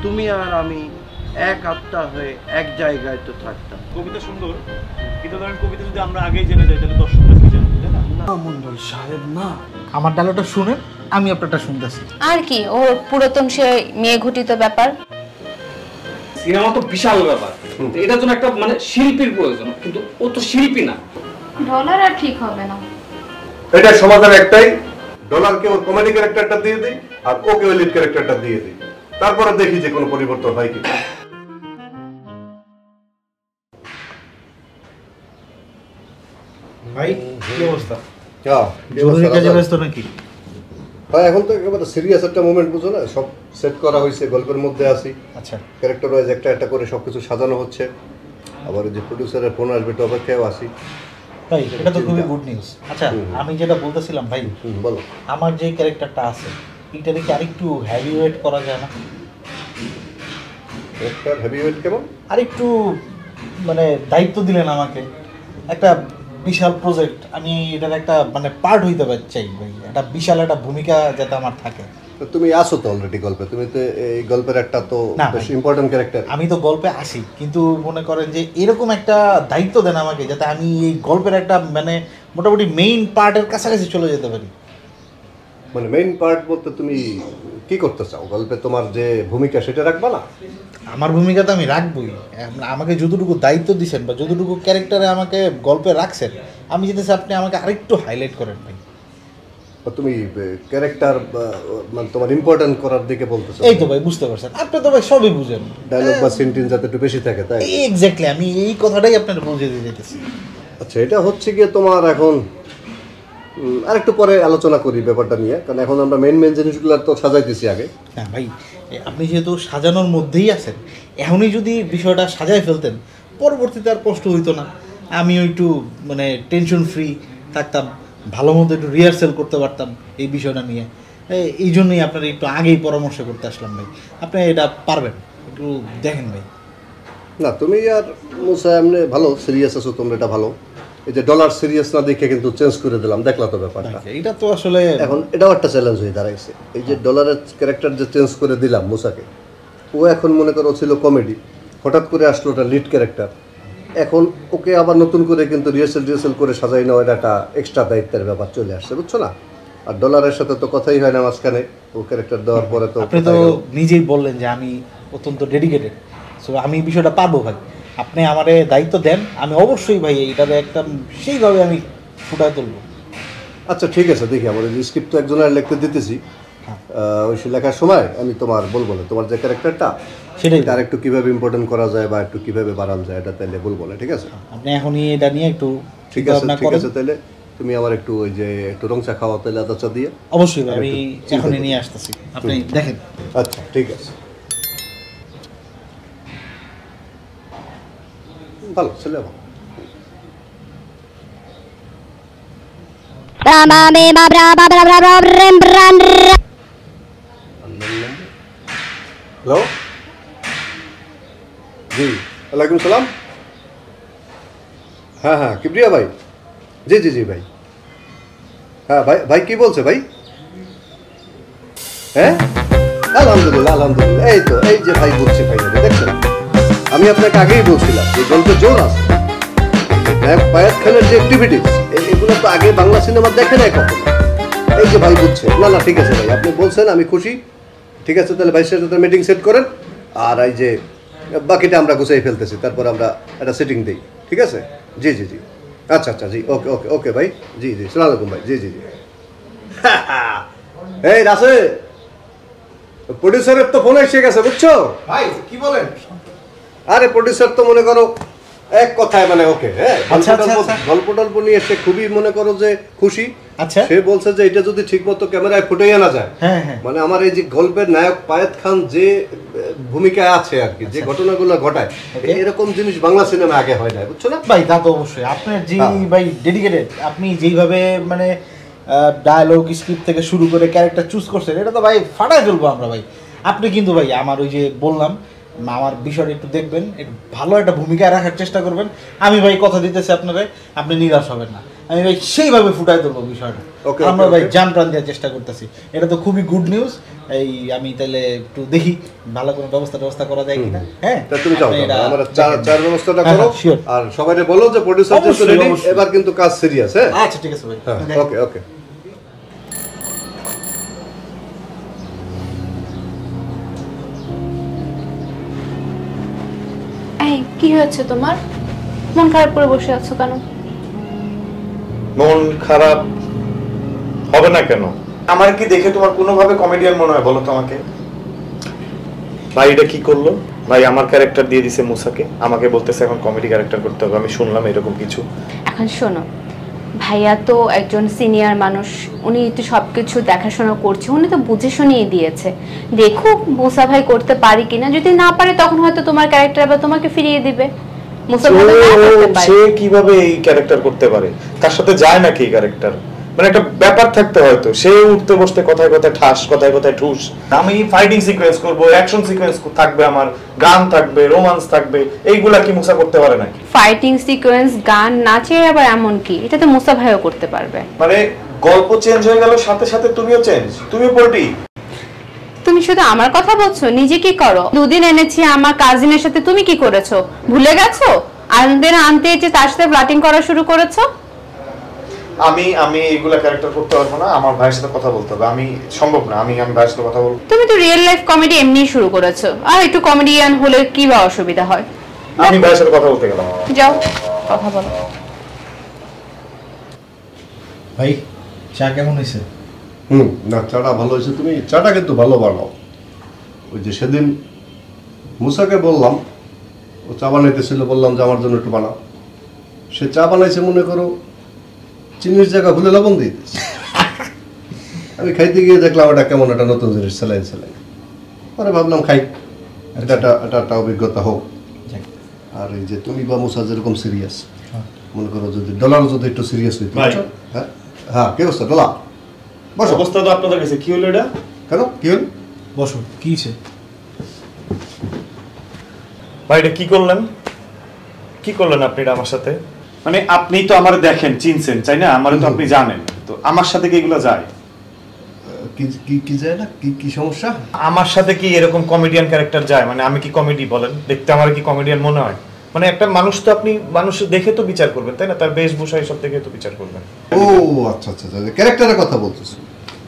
তুমি আর আমি এক আত্মা হয়ে এক জায়গায় তো থাকতাম। কবিতা সুন্দর, কিন্তু ধরেন কবিতা যদি আমরা আগেই জেনে যাই তাহলে দর্শকরা কি জানে, তাই না? না মন্ডল সাহেব না, আমার ডায়লগটা শুনেন, আমি আপনারটা শুনতেছি। আর কি ও পুরাতন সে মেয়ে ঘটিত ব্যাপার। সিনেমা তো বিশাল ব্যাপার, এটার জন্য একটা মানে শিল্পীর প্রয়োজন, কিন্তু ও তো শিল্পী না। ডলার আর ঠিক হবে না। এটা সমাধান একটাই, ডলারকে ওর কমেডি ক্যারেক্টারটা দিয়ে দিই আর ওকে ওই লিড ক্যারেক্টারটা দিয়ে দিই, তারপরে দেখি যে কোনো পরিবর্তন হয় কি। ভাই কি অবস্থা? জরুরি কাজে ব্যস্ত নাকি? হ্যাঁ, এখন তো একেবারে সিরিয়াস একটা মোমেন্ট, বুঝো না, সব সেট করা হয়েছে, গল্পের মধ্যে আছি। আচ্ছা, ক্যারেক্টার ওয়াইজ একটা একটা করে সবকিছু সাজানো হচ্ছে। আবার ওই যে প্রডিউসারের ফোন আসবে তো অপেক্ষায় আছি। ভাই এটা তো খুবই গুড নিউজ। আচ্ছা, আমি যেটা বলতেছিলাম ভাই, বলো। আমার যে ক্যারেক্টারটা আছে এটাকে কি আরেকটু হেভিওয়েট করা যায় না? ক্যারেক্টার হেভিওয়েট কেমন? আরেকটু মানে দায়িত্ব দিলেন আমাকে, একটা বিশাল প্রজেক্ট, আমি এটার একটা মানে পার্ট হইতে চাই ভাই, একটা বিশাল একটা ভূমিকা যাতে আমার থাকে। তো তুমি আসো তো অলরেডি গল্পে, তুমি তো এই গল্পের একটা তো বেশ ইম্পর্টেন্ট ক্যারেক্টার। আমি তো গল্পে আসি, কিন্তু মনে করেন যে এরকম একটা দায়িত্ব দেন আমাকে যাতে আমি এই গল্পের একটা মানে মোটামুটি মেইন পার্টের কাছাকাছি চলে যেতে পারি। মানে মেইন পার্ট বলতে তুমি কি করতে চাও গল্পে? তোমার যে ভূমিকা সেটা রাখবা না? আমার ভূমিকা তো আমি রাখবই, আমাকে যতটুকু দায়িত্ব দিচ্ছেন বা যতটুকু ক্যারেক্টারে আমাকে গল্পে রাখছেন, আমি যেতে আপনি আমাকে আরেকটু হাইলাইট করেন ভাই। তুমি ক্যারেক্টার মানে তোমার ইম্পর্টেন্ট করার দিকে বলতেছো? এই তো ভাই বুঝতে পারছেন, আপনি তো ভাই সবই বুঝেন, ডায়লগ বা সেন্টেন্স যাতে একটু বেশি থাকে, তাই? এক্স্যাক্টলি, আমি এই কথাটাই আপনার বুঝিয়ে দিয়ে যেতেছি। আচ্ছা, এটা হচ্ছে গিয়ে তোমার এখন আরেকটু পরে আলোচনা করি ব্যাপারটা নিয়ে, কারণ এখন আমরা মেন জিনিসগুলো তো সাজাইতেছি আগে। হ্যাঁ ভাই, আপনি যেহেতু সাজানোর মধ্যেই আছেন, এখনই যদি বিষয়টা সাজায় ফেলতেন পরবর্তীতে আর কষ্ট হইতো না, আমিও একটু মানে টেনশন ফ্রি থাকতাম, ভালো মতো একটু রিহার্সেল করতে পারতাম এই বিষয়টা নিয়ে। এই জন্যই আপনার একটু আগেই পরামর্শ করতে আসলাম ভাই, আপনি এটা পারবেন, একটু দেখেন ভাই। না, তুমি আর মুসা এমনি ভালো সিরিয়াস আছো, তোমরা এটা ভালো। এই যে ডলার সিরিয়াস না দেখে কিন্তু চেঞ্জ করে দিলাম, দেখলা তো ব্যাপারটা? এটা তো আসলে এখন এটাও একটা চ্যালেঞ্জ হয়ে দাঁড়াইছে। এই যে ডলারের ক্যারেক্টার যে চেঞ্জ করে দিলাম মুসাকে, ও এখন মনে করো ছিল কমেডি, হঠাৎ করে আসলো ওটা লিড ক্যারেক্টার। এখন ওকে আবার নতুন করে কিন্তু রিহার্সেল করে সাজাই নেওয়া, এটা একটা এক্সট্রা দায়িত্বের ব্যাপার চলে আসছে, বুঝছো না? আর ডলারের সাথে তো কথাই হয় না মাঝখানে, ও ক্যারেক্টার দেওয়ার পরে তো আপনি তো নিজেই বললেন যে আমি অত্যন্ত ডেডিকেটেড, সো আমি বিষয়টা পারবো ভাই। আপনি আমারে দায়িত্ব দেন, আমি অবশ্যই ভাই এইটাতে একটা সেইভাবে আমি ফুটায় তুলবো। আচ্ছা ঠিক আছে, দেখি আমার যে স্ক্রিপ্ট তো একজনের লিখতে দিতেছি, ওই লেখার সময় আমি তোমার বলবো না, তোমার যে ক্যারেক্টারটা সেটাই আর একটু কীভাবে ইম্পর্টেন্ট করা যায় বা একটু কীভাবে বাড়ানো যায়, এটা তাইলে বলবো না, ঠিক আছে? আপনি এখনই এটা নিয়ে একটু ঠিক আছে, ঠিক আছে। তাহলে তুমি আমার একটু ওই যে একটু রং চা খাওয়া, তাহলে আদা চা দিয়ে। অবশ্যই আমি এখনই নিয়ে আসতেছি, আপনি দেখেন। আচ্ছা ঠিক আছে, ভালো ছেলে ভালো। হ্যালো, জি ওয়ালাইকুম সালাম। হ্যাঁ হ্যাঁ, কিবরিয়া ভাই, জি জি জি ভাই। হ্যাঁ ভাই, ভাই কি বলছে ভাই? হ্যাঁ আলহামদুলিল্লাহ আলহামদুলিল্লাহ, এই তো এই যে ভাই বলছে, ভাই দেখছেন, আমি আপনাকে আগেই বলছিলাম যে গল্পে জোর আছে। ফায়াদ খানের যে অ্যাক্টিভিটিস, এগুলো তো আগে বাংলা সিনেমা দেখে নাই কখনো। এই যে ভাই বুঝছে, না না ঠিক আছে ভাই, আপনি বলছেন, আমি খুশি। ঠিক আছে, তাহলে ভাইয়ের সাথে মিটিং সেট করেন, আর এই যে বাকিটা আমরা গুছাই ফেলতেছি, তারপর আমরা একটা সিটিং দিই, ঠিক আছে? জি জি জি, আচ্ছা আচ্ছা, জি ওকে ওকে ওকে ভাই, জি জি, সালাম আলাইকুম ভাই, জি জি জি। এই রাসে, প্রডিউসারের তো ফোন এসে গেছে, বুঝছো ভাই? কি বলেন? আরে প্রডিউসার তো মনে করো এক কথায় মানে ওকে, হ্যাঁ, গল্প টল্প নিয়ে সে খুবই মনে করো যে খুশি। আচ্ছা, সে বলছে যে এটা যদি ঠিক মতো ক্যামেরায় ফুটেই আনা যায়, মানে আমার এই যে গল্পের নায়ক ফায়াদ খান যে ভূমিকায় আছে আর কি, যে ঘটনাগুলো ঘটায়, এরকম জিনিস বাংলা সিনেমা আগে হয় না, বুঝছো না ভাই? তা তো অবশ্যই, আপনার যে ভাই ডেডিকেটেড, আপনি যেইভাবে মানে ডায়লগ স্ক্রিপ্ট থেকে শুরু করে ক্যারেক্টার চুজ করছেন, এটা তো ভাই ফাটাই ফেলবো আমরা ভাই। আপনি কিন্তু ভাই আমার ওই যে বললাম, আমার বিষয়টা একটু দেখবেন, একটু ভালো একটা ভূমিকা রাখার চেষ্টা করবেন। আমি ভাই কথা দিতেছি আপনারা, আপনি নিরাশ হবেন না। আমি ভাই সেইভাবে ফুটাই তুলবো বিষয়টা। Okay, আমরা okay, ভাই okay. জান প্রাণ দেওয়ার চেষ্টা করতেছি, এটা তো খুবই গুড নিউজ। এই আমি তাহলে একটু দেখি ভালো কোনো ব্যবস্থা করা যায় কিনা। হ্যাঁ তা তুমি যাও, আপনি এটা আমরা দেখেন। চার ব্যবস্থাটা হ্যাঁ, করো sure. আর সবাইকে বলো যে প্রোডিউসার যেহেতু অবশ্যই, রেডি, অবশ্যই। এবার কিন্তু কাজ সিরিয়াস। হ্যাঁ আচ্ছা ঠিক আছে ভাই। হ্যাঁ দেখেন। ওকে ওকে। এই কি হয়েছে তোমার? মন খারাপ করে বসে আছো কেন? মন খারাপ হবে না কেন? আমার কি দেখে তোমার কোনোভাবে কমেডিয়ান মনে হয় বলো তো আমাকে? ভাই এটা কি করলো ভাই? আমার ক্যারেক্টার দিয়ে দিছে মুসাকে, আমাকে বলতেছে এখন কমেডি ক্যারেক্টার করতে হবে। আমি শুনলাম এরকম কিছু। এখন শোনো, ভাইয়া তো একজন সিনিয়র মানুষ, উনি তো সবকিছু দেখাশোনা করছে, উনি তো বুঝে শুনিয়ে দিয়েছে। দেখো মুসা ভাই করতে পারি কিনা, যদি না পারে তখন হয়তো তোমার ক্যারেক্টার আবার তোমাকে ফিরিয়ে দিবে। মুসা ভাই না করতে পারে। সে কিভাবে এই ক্যারেক্টার করতে পারে? তার সাথে যায় নাকি এই ক্যারেক্টার? মানে একটা ব্যাপার থাকতে হয়তো। সে উঠতে বসতে কথায় কথায় ঠাস, কথায় কথায় ঠুস। আমি ফাইটিং সিকোয়েন্স করব, অ্যাকশন সিকোয়েন্স থাকবে, আমার গান থাকবে, রোমান্স থাকবে, এইগুলা কি মুসা করতে পারে নাকি? ফাইটিং সিকোয়েন্স, গান, নাচে আবার এমন কি, এটা তো মুসা ভাইও করতে পারবে। মানে গল্প চেঞ্জ হয়ে গেল, সাথে সাথে তুমিও চেঞ্জ, তুমিও পল্টি। তুমি শুধু আমার কথা বলছো, নিজে কি করো? দুদিন এনেছি আমার কাজিনের সাথে, তুমি কি করেছো ভুলে গেছো? আনদের আনতে যে তার সাথে ব্লাটিং করা শুরু করেছো। আমি এইগুলা ক্যারেক্টার করতে পারবো না, আমার ভাইয়ের সাথে কথা বলতে হবে। আমি সম্ভব না, আমি ভাইয়ের সাথে কথা বলবো। তুমি তো রিয়েল লাইফ কমেডি এমনি শুরু করেছো, আর একটু কমেডিয়ান হলে কি বা অসুবিধা হয়? আমি ভাইয়ের সাথে কথা বলতে গেলাম। যাও কথা বলো। ভাই চা কেমন হয়েছে? না চাটা ভালো হয়েছে। তুমি চাটা কিন্তু ভালো বানাও। ওই যে সেদিন মুসাকে বললাম, ও চা বানাইতেছিল, বললাম যে আমার জন্য একটু বানাও। সে চা বানাইছে মনে করো চিনির জায়গা ভুলে লবণ দিয়ে দিয়েছে। আমি খাইতে গিয়ে দেখলাম এটা কেমন একটা নতুন জিনিস, স্যালাইন। পরে ভাবলাম খাই, এটা একটা অভিজ্ঞতা হোক। আর এই যে তুমি বা মুসা যেরকম সিরিয়াস, মনে করো যদি ডলার যদি একটু সিরিয়াস হইতো। হ্যাঁ হ্যাঁ, কি অবস্থা ডলার? বসো। অবস্থা তো আপনাদের কাছে কি হলো এটা? কেন কি হল? বসো। কি হয়েছে ভাই এটা কি করলেন? কি করলেন আপনি এটা আমার সাথে? মানে আপনি তো আমার দেখেন, চিনছেন, চাই না? আমার তো আপনি জানেন, তো আমার সাথে কি এগুলো যায়? কি যায় না? কি সমস্যা? আমার সাথে কি এরকম কমেডিয়ান ক্যারেক্টার যায়? মানে আমি কি কমেডি বলেন? দেখতে আমার কি কমেডিয়ান মনে হয়? মানে একটা মানুষ তো আপনি মানুষ দেখে তো বিচার করবেন, তাই না? তার বেশভূষা এসব দেখে তো বিচার করবেন। ও আচ্ছা আচ্ছা, ক্যারেক্টারের কথা বলতেছো।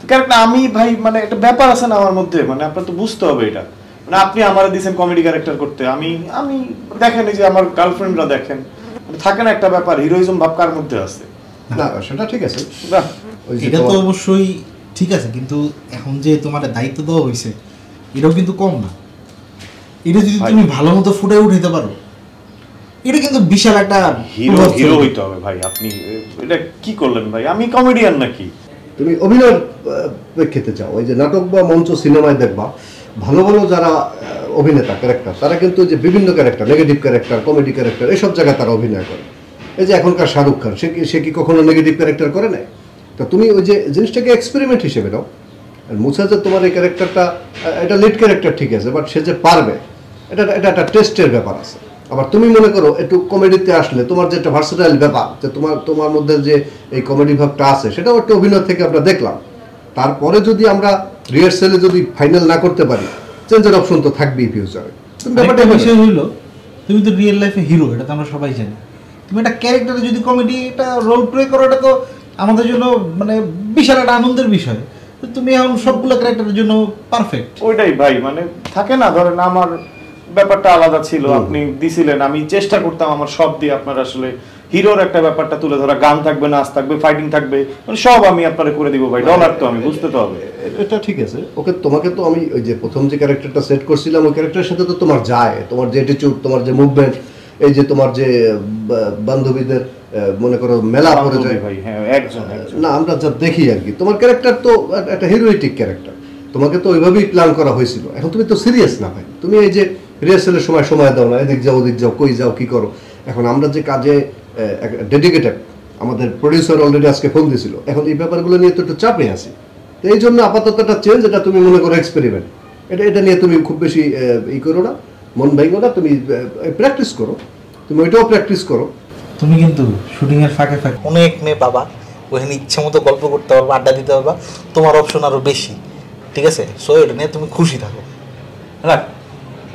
ক্যারেক্টার আমি ভাই, মানে একটা ব্যাপার আছে না আমার মধ্যে, মানে আপনার তো বুঝতে হবে এটা। মানে আপনি আমার দিয়েছেন কমেডি ক্যারেক্টার করতে, আমি দেখেন এই যে আমার গার্লফ্রেন্ডরা দেখেন, থাকে না একটা ব্যাপার, হিরোইজম ভাব কার মধ্যে আছে? না সেটা ঠিক আছে, বাহ, ওই যে এটা তো তোমার- অবশ্যই ঠিক আছে, কিন্তু এখন যে তোমার দায়িত্ব দেওয়া হয়েছে এটাও কিন্তু কম না। এটা যদি তুমি ভালো মতো ফুটে উঠাইতে পারো, এটা কিন্তু বিশাল একটা হিরো প্রভাব হিরো ফেলবে। হইতে হবে ভাই। আপনি এটা কি করলেন ভাই? আমি কমেডিয়ান নাকি? তুমি অভিনয়ের প্রেক্ষিতে চাও, ওই যে নাটক বা মঞ্চ সিনেমায় দেখবা ভালো ভালো যারা অভিনেতা ক্যারেক্টার, তারা কিন্তু যে বিভিন্ন character, negative character, comedy character, এইসব জায়গায় তারা অভিনয় করে। এই যে এখনকার শাহরুখ খান, সে কি কখনো নেগেটিভ ক্যারেক্টার করে নাই? তো তুমি ওই যে জিনিসটাকে এক্সপেরিমেন্ট হিসেবে নাও। আর মুসা যে তোমার এই ক্যারেক্টারটা, এটা লিড ক্যারেক্টার ঠিক আছে, বাট সে যে পারবে এটা একটা টেস্টের ব্যাপার আছে। আবার তুমি মনে করো একটু কমেডিতে আসলে তোমার যে একটা ভার্সেটাইল ব্যাপার, যে তোমার মধ্যে যে এই কমেডি ভাবটা আছে, সেটাও একটা অভিনয় থেকে আমরা দেখলাম। তারপরে যদি আমরা রিহার্সালে যদি ফাইনাল না করতে পারি, চেঞ্জের অপশন তো থাকবেই ফিউচারে। ব্যাপারটা বিষয় হইলো, তুমি তো রিয়েল লাইফে হিরো, এটা তো আমরা সবাই জানি। তুমি একটা ক্যারেক্টারে যদি কমেডি একটা রোল প্লে করো, এটা তো আমাদের জন্য মানে বিশাল একটা আনন্দের বিষয়। তো তুমি এখন সবগুলো ক্যারেক্টারের জন্য পারফেক্ট। ওইটাই ভাই, মানে থাকে না, ধরেন আমার ব্যাপারটা আলাদা ছিল, আপনি দিছিলেন, আমি চেষ্টা করতাম আমার সব দিয়ে আপনার আসলে হিরোর একটা ব্যাপারটা তুলে ধরা, গান থাকবে, নাচ থাকবে, ফাইটিং থাকবে, মানে সব আমি আপনারে করে দিব ভাই। ডলার তো আমি বুঝতে তো হবে। এটা ঠিক আছে, ওকে তোমাকে তো আমি ওই যে প্রথম যে ক্যারেক্টারটা সেট করছিলাম, ওই ক্যারেক্টারের সাথে তো তোমার যায়, তোমার যে অ্যাটিটিউড, তোমার যে মুভমেন্ট, এই যে তোমার যে বান্ধবীদের মনে করো মেলা পড়ে যায় ভাই। হ্যাঁ, একজন না, আমরা যা দেখি আর কি, তোমার ক্যারেক্টার তো একটা হিরোইটিক ক্যারেক্টার, তোমাকে তো ওইভাবেই প্ল্যান করা হয়েছিল। এখন তুমি তো সিরিয়াস না ভাই, তুমি এই যে রিহার্সালের সময় দাও না, এদিক যাও ওদিক যাও, কই যাও কি করো। এখন আমরা যে কাজে ডেডিকেটেড, আমাদের প্রডিউসার অলরেডি আজকে ফোন দিয়েছিল, এখন এই ব্যাপারগুলো নিয়ে তো একটু চাপে আছি। তো এই জন্য আপাতত একটা চেঞ্জ, এটা তুমি মনে করো এক্সপেরিমেন্ট, এটা নিয়ে তুমি খুব বেশি করো না, মন ভাঙো না, তুমি প্র্যাকটিস করো, তুমি ওইটাও প্র্যাকটিস করো। তুমি কিন্তু শুটিং এর ফাঁকে ফাঁকে অনেক মেয়ে পাবা, ওখানে ইচ্ছে মতো গল্প করতে পারবা, আড্ডা দিতে পারবা, তোমার অপশন আরো বেশি, ঠিক আছে? সো এটা নিয়ে তুমি খুশি থাকো। না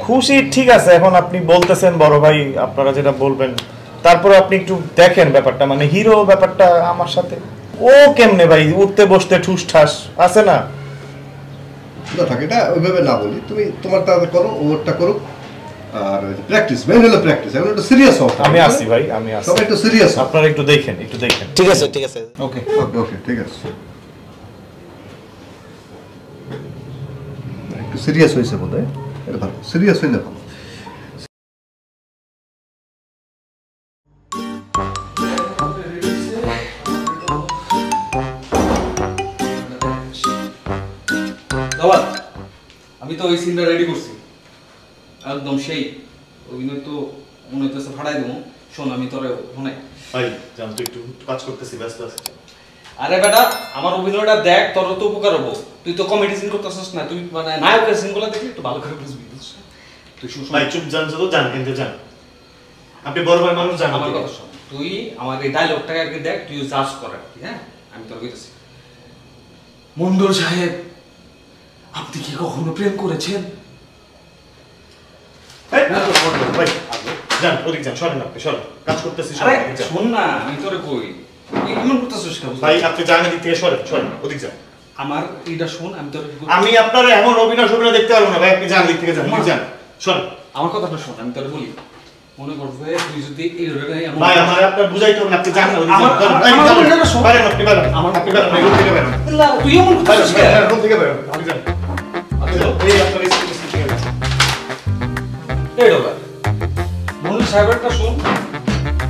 খুশি ঠিক আছে, এখন আপনি বলতেছেন বড় ভাই আপনারা যেটা বলবেন, তারপরে আপনি একটু দেখেন ব্যাপারটা, মানে হিরো ব্যাপারটা আমার সাথে ও কেমনে ভাই উঠতে বসতে ঠুস ঠাস আছে না? থাকে এটা ওইভাবে না বলি, তুমি তোমারটা করো, ওরটা করো, আর প্র্যাকটিস মেইন হলো প্র্যাকটিস। এখন একটু সিরিয়াস হও। আমি আসি ভাই, আমি আসি, সবাই একটু সিরিয়াস হও। আপনারা একটু দেখেন, একটু দেখেন। ঠিক আছে ঠিক আছে, ওকে ওকে ওকে ঠিক আছে, একটু সিরিয়াস হয়েছে বোধহয়, এটা ভালো, সিরিয়াস হইলে ভালো। আমি তো ওই সিনটা রেডি করছি একদম, সেই অভিনয় তো মনে হইতেছে ফাড়াই দেবো। শোন আমি তোরে শোনাই ভাই, জান তুই একটু কাজ করতেছি, ব্যস্ত আছিস। আরে বেটা আমার অভিনয়টা দেখ, তোর তো উপকার হবো। তুই তো কমেডি সিন করতেছিস না, তুই মানে নায়কের সিনগুলো দেখলে একটু ভালো করে বুঝবি। তুই ভাই চুপ জান, তো জান কিন্তু জান, আপনি বড় ভাই মানুষ জান। আমার কথা শোন, তুই আমার এই ডায়লগটাকে আগে দেখ, তুই জাজ কর আর কি। হ্যাঁ আমি তোর কইতেছি, মন্ডল সাহেব আপনি কি কখনো প্রেম করেছেন? ভাই জান ওদিক যান, সরেন আপনি, সরেন, কাজ করতেছি। আরে শোন না আমি তোরে কই, এমন করতেছিস কেন ভাই? আপনি জান এদিক থেকে সরেন, সরেন ওদিক যান। আমার এইটা শোন, আমি তোরে আমি আপনার এমন অভিনয় দেখতে পারবো না ভাই, আপনি জান দিক থেকে যান, যান সরেন। আমার কথাটা শোন, আমি তোরে বলি, মনে করবে তুই যদি এই রোডে এমন ভাই আমার আপনার বুঝাইতে হবে না, আপনি জান ওদিক যান। বাইরে আপনি বাইরে, আমার আপনি বাইরে রুম থেকে বাইরে, তুই এমন করতেছিস কেন? রুম থেকে বাইরে, আপনি যান। এই আপনার স্কিল ঠিক আছে। এই ডলা মন্ডল সাহেবেরটা শোন।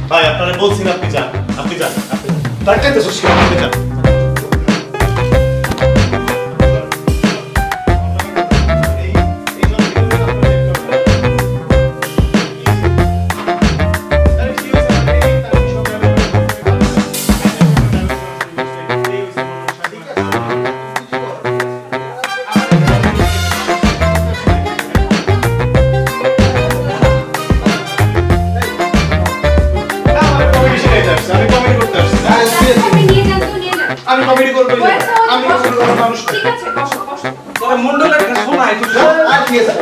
ভাই আপনারা বলছেন আপনি যান, আপনি যান, আপনি তার কাছে সুস্কি, আপনি যান। আমি কমেডি করব, আমি কমেডি করার মানুষ। ঠিক আছে, বসো বসো। তোর মন্ডলের শোনা একটু আর কি আছে